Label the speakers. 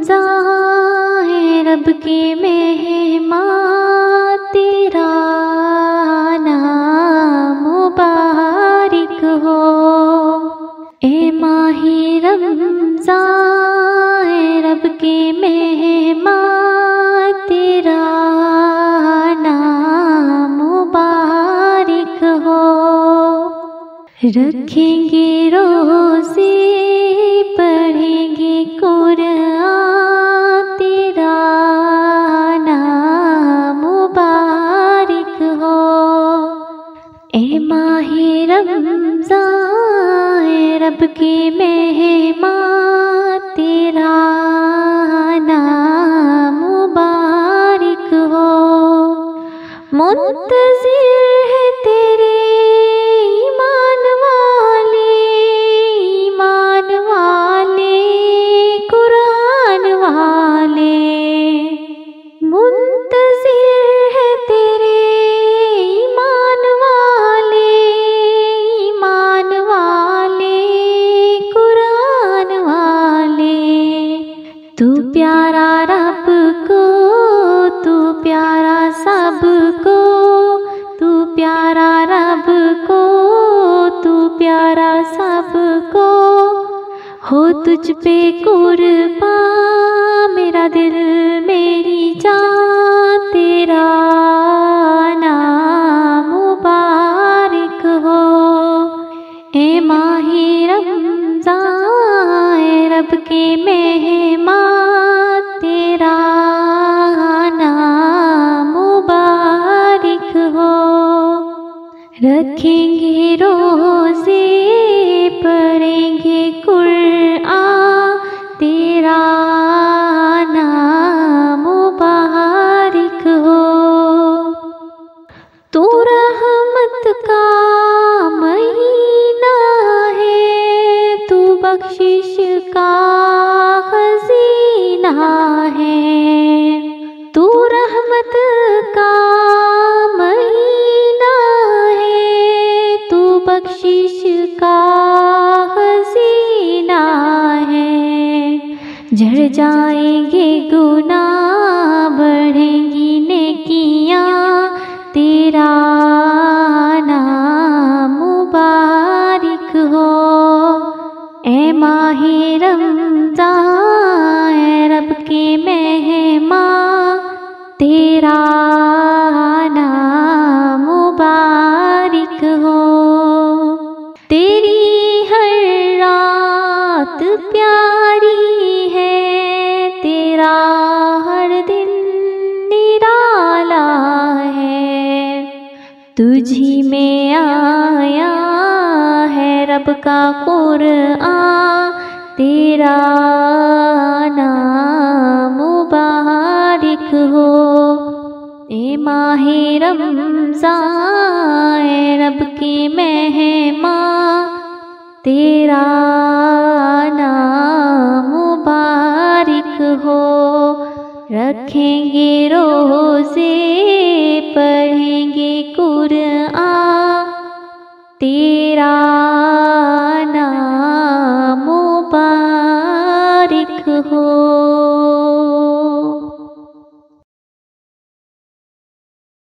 Speaker 1: ہے رب کے مہمان، تیرا نام مبارک ہو۔ اے ماہ رمضان ہے رب کے مہمان، تیرا نام مبارک ہو۔ رکھیں گے روزے، پڑھیں گے قرآن، تیرا نام مبارک ہو۔ اے ماہ رمضان ہے رب کے مہمان، تیرا نام مبارک ہو۔ منتظر ہے تیرے ایمان والے قرآن والے، منتظر ہے تیرے ایمان والے قرآن والے۔ تو پیارا رب کو، تو پیارا سب کو، تو پیارا رب کو، تو پیارا سب کو، ہو تجھ پہ قربان میرا دل میری جان، تیرا نام مبارک ہو۔ اے ماہ رمضان اے رب کے مہمان، تیرا نام مبارک ہو۔ رکھیں گے روزے، پڑھیں گے قرآن، تیرا نام مبارک ہو۔ تو رحمت کا مہینہ ہے، تو بخشش کا خزینہ ہے۔ تو رحمت کا مہینہ ہے، تو بخشش کا خزینہ ہے۔ جھڑ جائیں گے گناہ، بڑھیں گی نیکیاں، تیرا نام مبارک ہو۔ اے ماہ رمضان اے رب کے مہمان، تیرا نام مبارک ہو۔ تیری ہر رات پیاری ہے، تیرا ہر دن نرالا ہے۔ تجھی میں آیا ہے رب کا قرآن، تیرا نام مبارک ہو۔ اے ماہ رمضان اے رب کے مہمان، تیرا نام مبارک ہو۔ رکھیں گے روزے پر